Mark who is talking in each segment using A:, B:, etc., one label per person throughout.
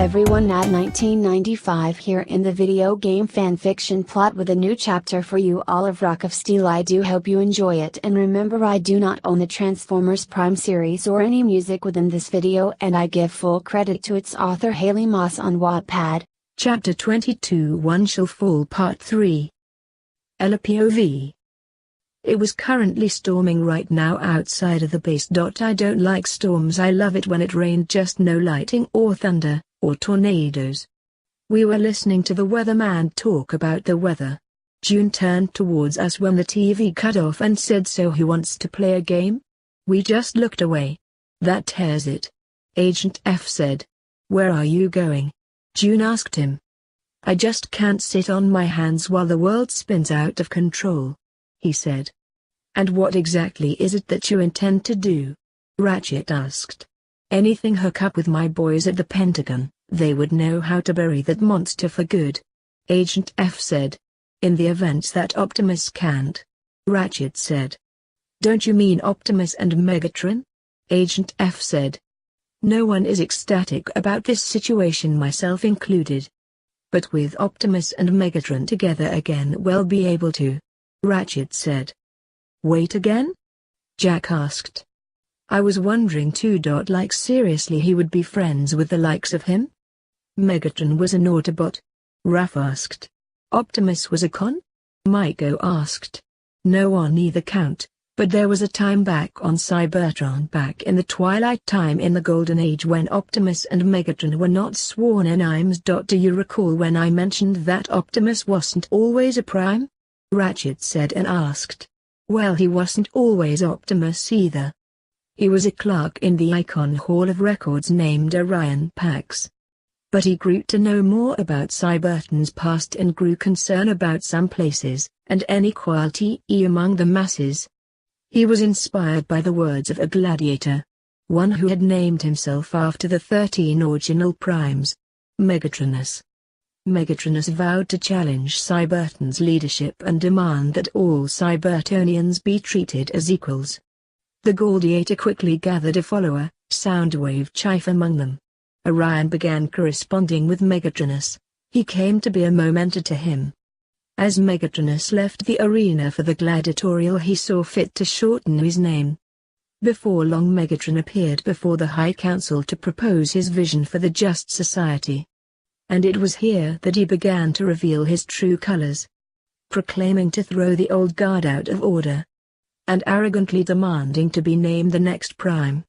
A: everyone, at 1995 here in the video game fanfiction plot with a new chapter for you all of Rock of Steel. I do hope you enjoy it, and remember, I do not own the Transformers Prime series or any music within this video, and I give full credit to its author HaleyMoss on Wattpad.
B: Chapter 22 One Shall Fall Part 3 LPOV. It was currently storming right now outside of the base. I don't like storms. I love it when it rained, just no lightning or thunder, or tornadoes. We were listening to the weatherman talk about the weather. June turned towards us when the TV cut off and said, "So who wants to play a game?" We just looked away. "That tears it," Agent F said. "Where are you going?" June asked him. "I just can't sit on my hands while the world spins out of control," he said. "And what exactly is it that you intend to do?" Ratchet asked. "Anything hook up with my boys at the Pentagon, they would know how to bury that monster for good," Agent F said. "In the event that Optimus can't," Ratchet said. "Don't you mean Optimus and Megatron?" Agent F said. "No one is ecstatic about this situation, myself included. But with Optimus and Megatron together again, we'll be able to," Ratchet said. "Wait again?" Jack asked. "I was wondering too. Like seriously, he would be friends with the likes of him?" "Megatron was an Autobot?" Raph asked. "Optimus was a con?" Maiko asked. "No, on either count, but there was a time back on Cybertron, back in the Twilight time in the Golden Age, when Optimus and Megatron were not sworn enemies. Do you recall when I mentioned that Optimus wasn't always a Prime?" Ratchet said and asked. "Well, he wasn't always Optimus either. He was a clerk in the Icon Hall of Records named Orion Pax. But he grew to know more about Cybertron's past and grew concerned about some places, and inequality among the masses. He was inspired by the words of a gladiator, one who had named himself after the 13 original primes. Megatronus. Megatronus vowed to challenge Cybertron's leadership and demand that all Cybertronians be treated as equals. The gladiator quickly gathered a follower, Soundwave Chief among them. Orion began corresponding with Megatronus. He came to be a mentor to him. As Megatronus left the arena for the gladiatorial, he saw fit to shorten his name. Before long, Megatron appeared before the High Council to propose his vision for the just society. And it was here that he began to reveal his true colors, proclaiming to throw the old guard out of order, and arrogantly demanding to be named the next Prime.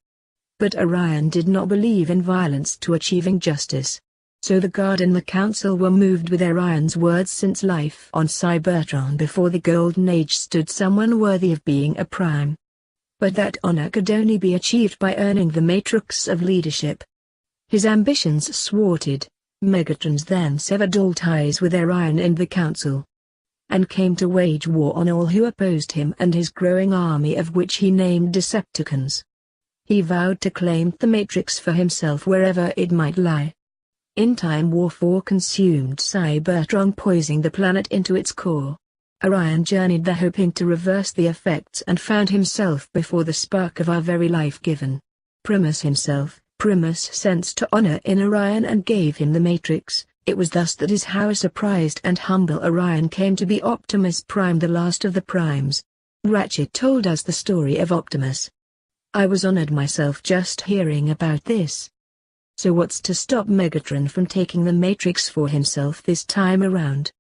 B: But Orion did not believe in violence to achieving justice. So the Guard and the Council were moved with Orion's words, since life on Cybertron before the Golden Age stood someone worthy of being a Prime. But that honor could only be achieved by earning the matrix of leadership. His ambitions thwarted, Megatron's then severed all ties with Orion and the Council, and came to wage war on all who opposed him and his growing army, of which he named Decepticons. He vowed to claim the Matrix for himself wherever it might lie. In time, warfare consumed Cybertron, poisoning the planet into its core. Orion journeyed there hoping to reverse the effects, and found himself before the spark of our very life-given Primus himself. Primus sensed to honor in Orion and gave him the Matrix. It was thus that his how surprised and humble Orion came to be Optimus Prime, the last of the Primes. Ratchet told us the story of Optimus. I was honored myself just hearing about this. "So what's to stop Megatron from taking the Matrix for himself this time around?"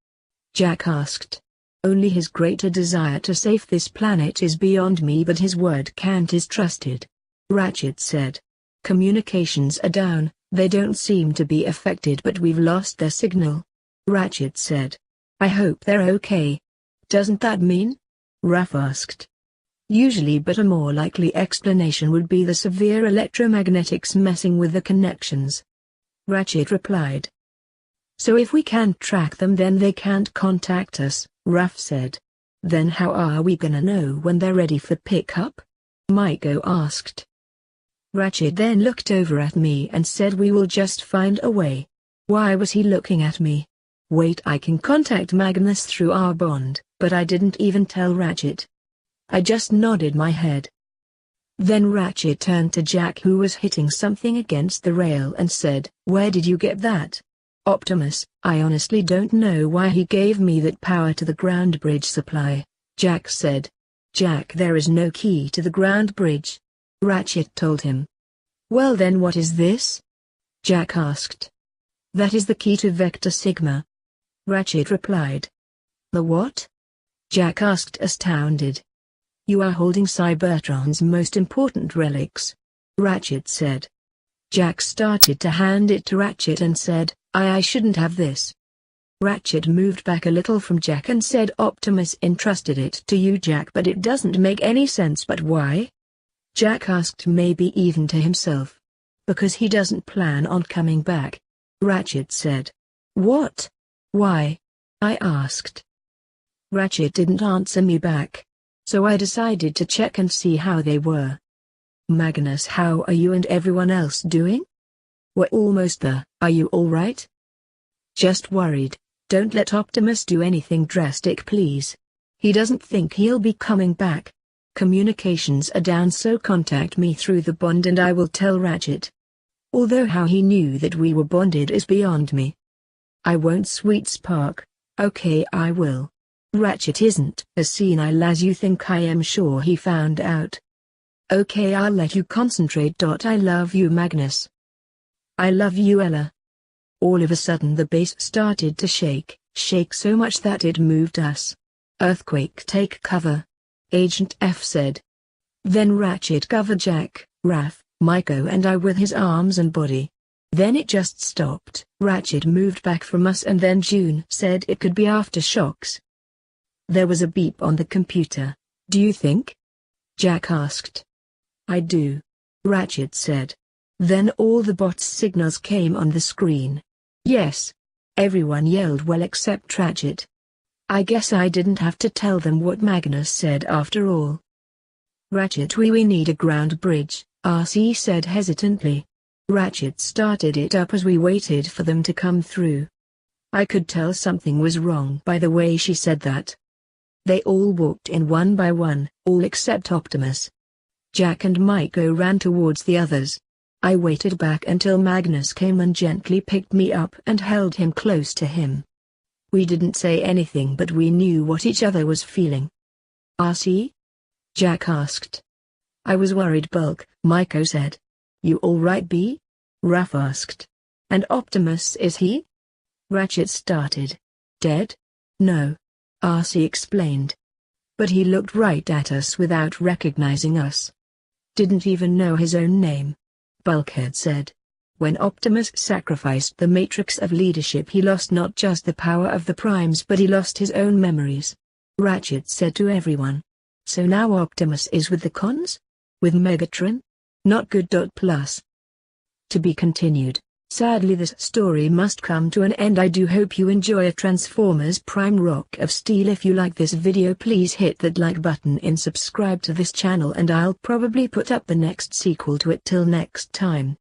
B: Jack asked. "Only his greater desire to save this planet is beyond me, but his word can't is trusted," Ratchet said. "Communications are down. They don't seem to be affected, but we've lost their signal," Ratchet said. "I hope they're okay." "Doesn't that mean?" Raph asked. "Usually, but a more likely explanation would be the severe electromagnetics messing with the connections," Ratchet replied. "So if we can't track them, then they can't contact us," Raph said. "Then how are we gonna know when they're ready for pickup?" Maiko asked. Ratchet then looked over at me and said, "We will just find a way." Why was he looking at me? Wait, I can contact Magnus through our bond, but I didn't even tell Ratchet. I just nodded my head. Then Ratchet turned to Jack, who was hitting something against the rail, and said, "Where did you get that?" "Optimus, I honestly don't know why he gave me that power to the ground bridge supply," Jack said. "Jack, there is no key to the ground bridge," Ratchet told him. "Well then what is this?" Jack asked. "That is the key to Vector Sigma," Ratchet replied. "The what?" Jack asked, astounded. "You are holding Cybertron's most important relics," Ratchet said. Jack started to hand it to Ratchet and said, I shouldn't have this." Ratchet moved back a little from Jack and said, "Optimus entrusted it to you, Jack, but it doesn't make any sense." "But why?" Jack asked, maybe even to himself. "Because he doesn't plan on coming back," Ratchet said. "What? Why?" I asked. Ratchet didn't answer me back. So I decided to check and see how they were. "Magnus, how are you and everyone else doing?" "We're almost there. Are you all right?" "Just worried. Don't let Optimus do anything drastic, please. He doesn't think he'll be coming back. Communications are down, so contact me through the bond and I will tell Ratchet. Although how he knew that we were bonded is beyond me." "I won't, sweet Spark." "Okay, I will." "Ratchet isn't as senile as you think. I am sure he found out." "Okay, I'll let you concentrate. I love you, Magnus." "I love you, Ella." All of a sudden the base started to shake so much that it moved us. "Earthquake, take cover," Agent F said. Then Ratchet covered Jack, Raph, Maiko and I with his arms and body. Then it just stopped. Ratchet moved back from us and then June said it could be aftershocks. There was a beep on the computer. "Do you think?" Jack asked. "I do," Ratchet said. Then all the bots' signals came on the screen. "Yes." Everyone yelled, well except Ratchet. I guess I didn't have to tell them what Magnus said after all. "Ratchet, we need a ground bridge," RC said hesitantly. Ratchet started it up as we waited for them to come through. I could tell something was wrong by the way she said that. They all walked in one by one, all except Optimus. Jack and Maiko ran towards the others. I waited back until Magnus came and gently picked me up and held him close to him. We didn't say anything, but we knew what each other was feeling. "RC?" Jack asked. "I was worried, Bulk," Maiko said. "You all right, B?" Raph asked. "And Optimus, is he?" Ratchet started. "Dead?" "No," RC explained. "But he looked right at us without recognizing us. Didn't even know his own name," Bulkhead said. "When Optimus sacrificed the matrix of leadership, he lost not just the power of the primes but he lost his own memories." Ratchet said to everyone. "So now Optimus is with the cons? With Megatron? Not good. Plus. To be continued. Sadly, this story must come to an end. I do hope you enjoy a Transformers Prime Rock of Steel. If you like this video, please hit that like button and subscribe to this channel, and I'll probably put up the next sequel to it. Till next time.